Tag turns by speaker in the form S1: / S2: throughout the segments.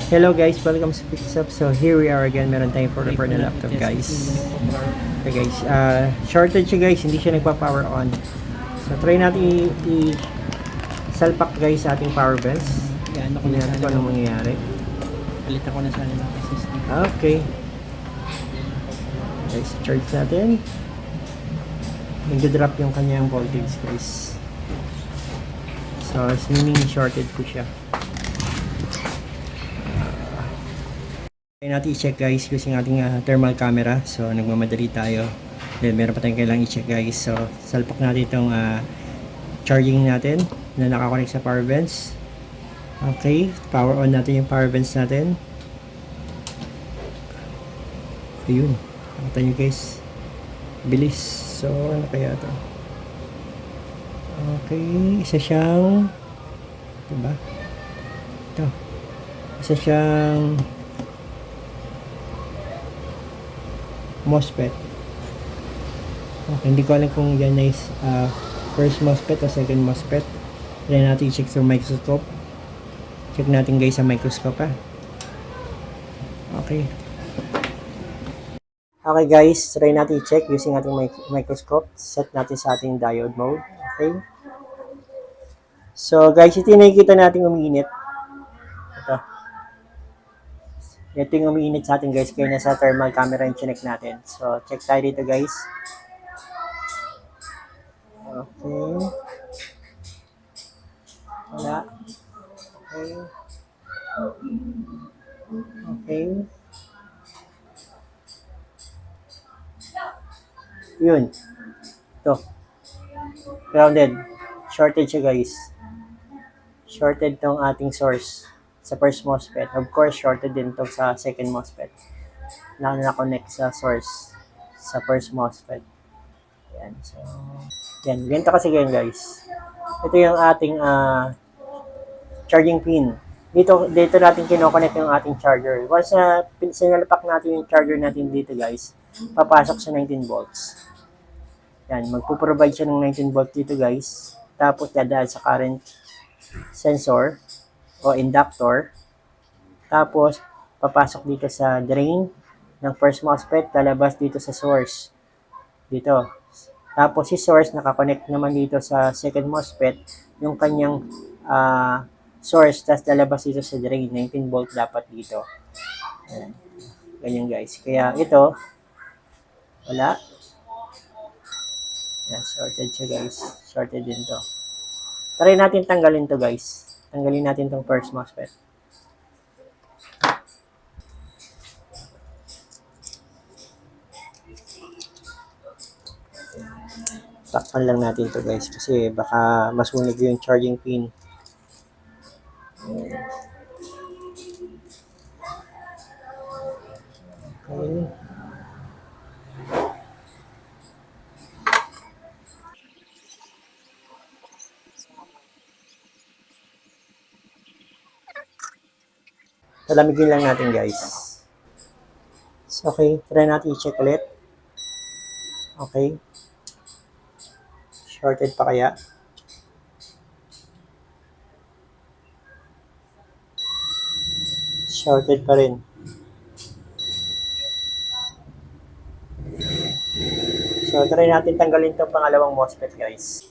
S1: Hello guys, welcome sa Pixup. So here we are again, meron tayong for repair na laptop guys. Okay guys, shortage siya guys, hindi siya nagpa-power on. So try natin salpak guys sa ating power belts.
S2: Yan, ako
S1: Tingnan
S2: na
S1: natin kung anong mangyayari.
S2: Palitan ko na sana ng SSD.
S1: Okay. Guys, charge natin. Nag-drop yung kanyang voltage guys. So, meaning shorted po siya. Try natin i-check guys using ating thermal camera. So, nagmamadali tayo. Then, meron pa tayong kailangang i-check guys. So, salpak natin itong charging natin na nakakonect sa power bands. Okay, power on natin yung power bands natin. Ayun, nakita nyo guys, bilis. So ano kaya to? Okay, isa siyang, diba? Ito, isa siyang MOSFET. Okay, hindi ko alam kung yan is first MOSFET o second MOSFET. Try natin i-check sa microscope. Check natin guys sa microscope Okay. Okay guys, try natin i-check using ating microscope. Set natin sa ating diode mode. Okay. So guys, ito yung nakikita natin umiinit. Ito. Ito yung umiinit sa atin guys, kaya nasa thermal camera yung chinek natin. So check tayo dito guys. Okay. Wala. Okay. Okay. Yun. Ito. Grounded. Shorted siya guys. Shorted tong ating source sa first MOSFET. Of course, shorted din to sa second MOSFET. Na-connect sa source sa first MOSFET. Yan. So, yan. Ganito kasi ganyan guys. Ito yung ating charging pin. Dito natin kinoconnect yung ating charger. Once na sinalapak natin yung charger natin dito guys, papasok sa 19 volts. Yan, magpo-provide siya ng 19 volts dito guys. Tapos dadaan sa current sensor o inductor. Tapos papasok dito sa drain ng first MOSFET, lalabas dito sa source. Dito. Tapos si source nakakonect naman dito sa second MOSFET, yung kanyang source, tapos lalabas dito sa drain. 19 volt dapat dito. Ayan. Ganyan guys. Kaya ito, wala. Yan, shorted siya guys. Shorted din to. Try natin tanggalin to guys. Tanggalin natin tong first MOSFET. Takpan lang natin to guys kasi baka masunog yung charging pin. Okay. Palamigin lang natin guys. So, okay, try natin i-check ulit. Okay. Shorted pa kaya? Shorted pa rin. So, try natin tanggalin itong pangalawang MOSFET guys.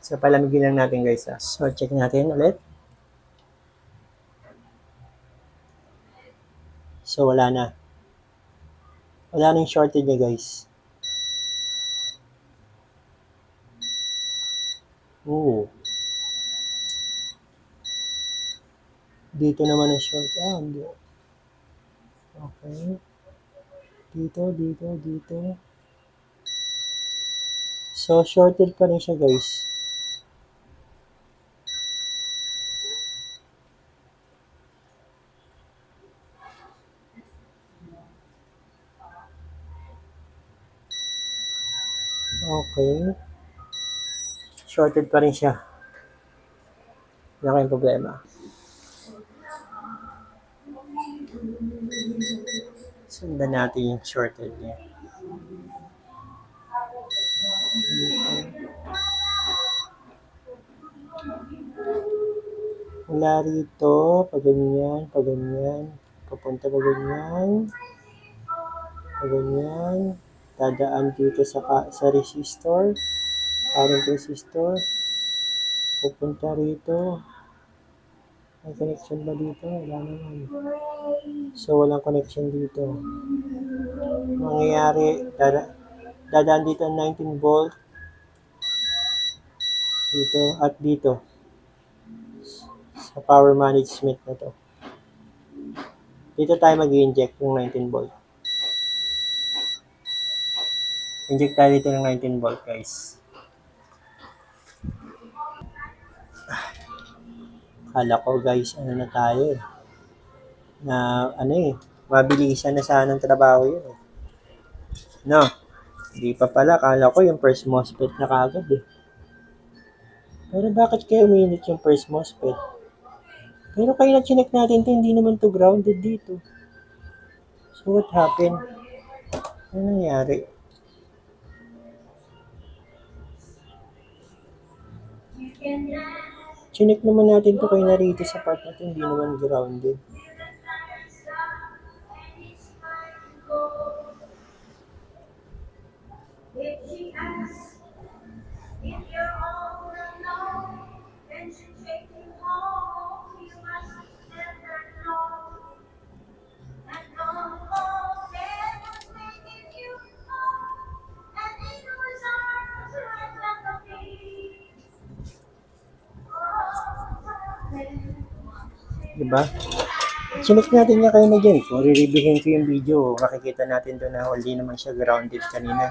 S1: So, palamigin lang natin guys. So, check natin ulit. So, wala na. Wala na yung shorted niya guys. Oo. Dito naman ang short. Hindi. Okay. Dito. So, shorted pa rin siya guys. Okay. Shorted pa rin siya. Wala kayong problema. So, Sundan natin yung shorted niya. Mula rito, pag ganyan, papunta pa ganyan, dadaan dito sa resistor, current resistor, pupunta rito. May connection ba dito? Wala naman. So, walang connection dito. Mangyayari, dadaan dito ang 19 volt, dito at dito, sa power management na to. Dito tayo mag-inject yung 19 volt. Inject tayo dito ng 19 volt, guys. Kala ko, guys, ano na tayo na mabilisan na sana ng trabaho yun eh. No, hindi pa pala. Kala ko yung first MOSFET na kagad eh. Pero bakit kayo uminit yung first MOSFET? Pero kayo na chinek natin to, hindi naman to grounded dito. So what happened? Ano nangyari? Chinek naman natin to, kayo na rito sa part na to, hindi naman grounded. Diba? Chinek natin niya kayo na dyan. Kung re-reviewin ko yung video, makikita natin doon na hindi naman siya grounded kanina.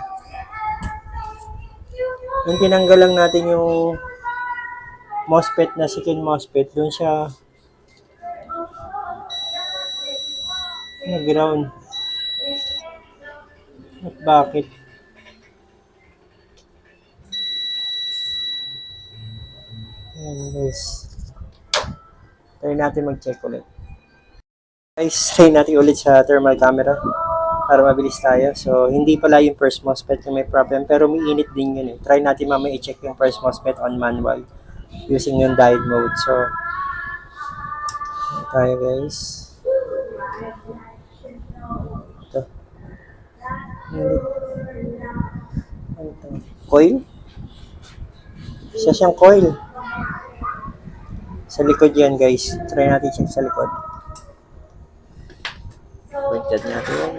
S1: Yung tinanggal lang natin yung MOSFET na second MOSFET, doon siya na-ground. At bakit? Ayan guys. Try natin mag-check ulit. Guys, try natin ulit sa thermal camera para mabilis tayo. So, hindi pala yung first MOSFET yung may problem, pero may init din yun eh. Try natin mamaya i-check yung first MOSFET on manual using yung diode mode. So, tayo guys. Ito. Ano ito? Coil? Isa siyang coil. Sa likod yan guys. Try natin check sa likod. Pointed natin.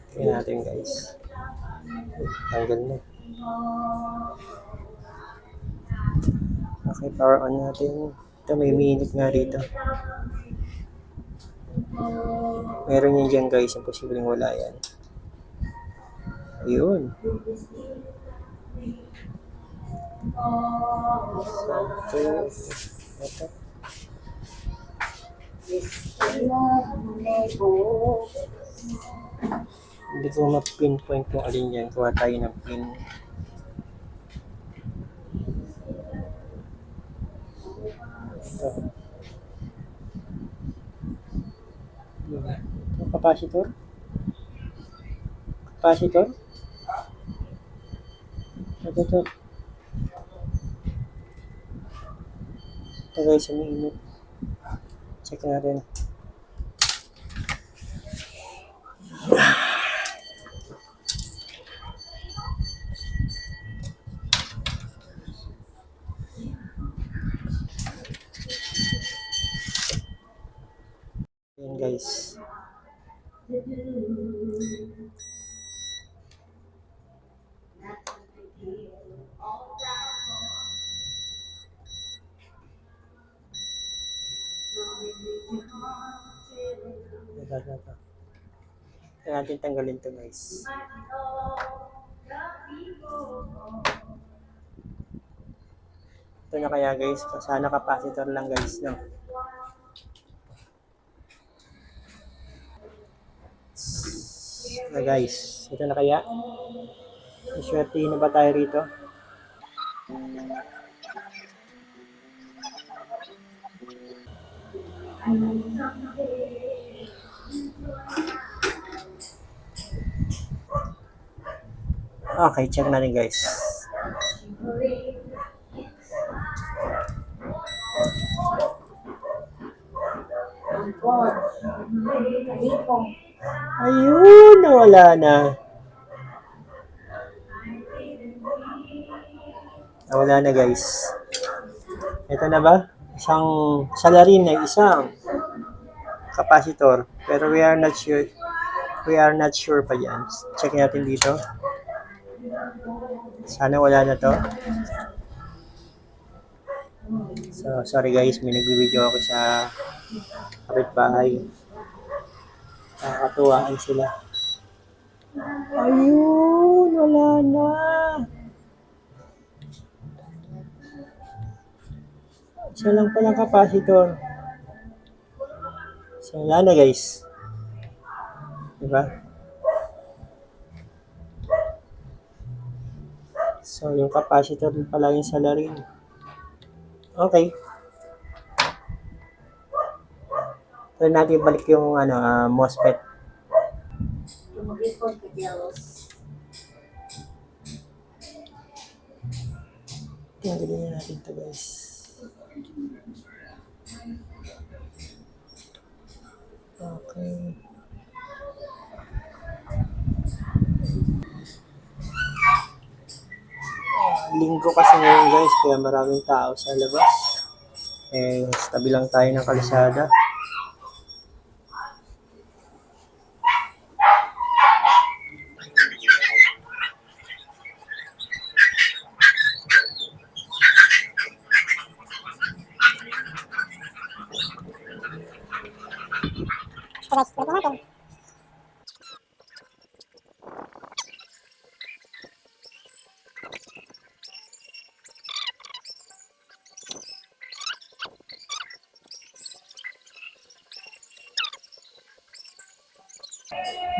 S1: Tingnan natin guys. Tanggal na. Okay, power on natin. Ito may minute nga rito. Meron yan dyan guys. Imposibleng wala yan. Ayun. Ito. Hindi ko ma-pinpoint kung alin yan. Kuha tayo ng pin. Ito. Ito, capacitor. Capacitor. Ito. Ito guys, umiinit. Check natin. Ayan guys. Ito. Kaya natin tanggalin to guys. Ito na kaya guys. Sana capacitor lang guys. No? Na guys. Ito na kaya. Iswertihin na ba tayo rito? Okay, check natin guys. Ayun, nawala na. Nawala na guys. Ito na ba? Isang salarin na isang capacitor. Pero we are not sure. We are not sure pa yan. Check natin dito. Sana wala na to. So, sorry guys, may nag-video ako sa kapitbahay. Nakakatuwaan sila. Ayun, wala na. Isa lang palang capacitor. So, wala na guys. Diba? So, yung capacitor din pala yung salarin. Okay. Try natin balik yung MOSFET. Tingnan na natin ito guys. Okay. Linggo kasi ngayon guys, kaya maraming tao sa labas. Sa tabi lang tayo ng kalsada.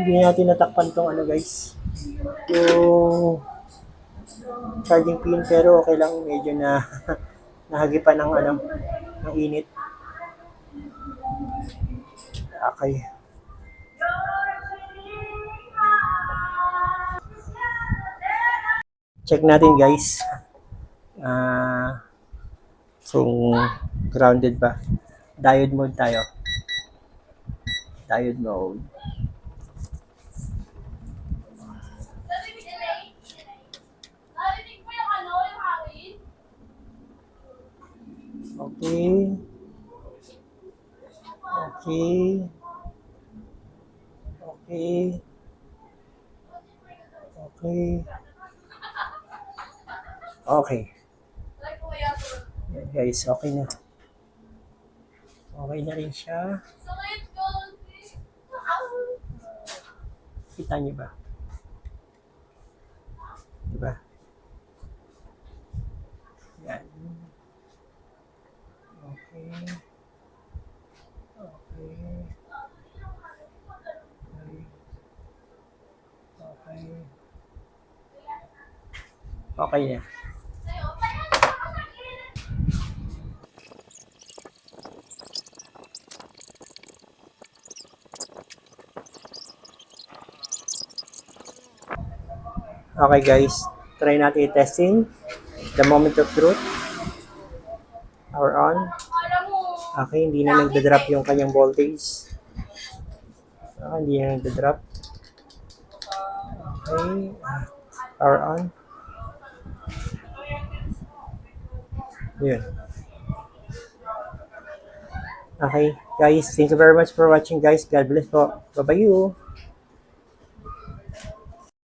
S1: Hindi natin natakpan tong guys. Yung charging pin, pero okay lang, medyo na nahagipan ng ng init. Okay. Check natin guys. Kung grounded ba. Diode mode tayo. Diode mode. Okay. Okay. Okay. Okay. Okay. Guys, okay na. Okay na rin siya. Kita niyo ba? Diba? Yan. Okay. Okay. Okay. Okay na. Okay guys, try natin i-testing the moment of truth. Power on. Okay, hindi na nagda-drop yung kanyang voltage. Hindi na nagda-drop. Okay, power on. Yun. Okay, guys, thank you very much for watching guys. God bless po. Bye-bye you.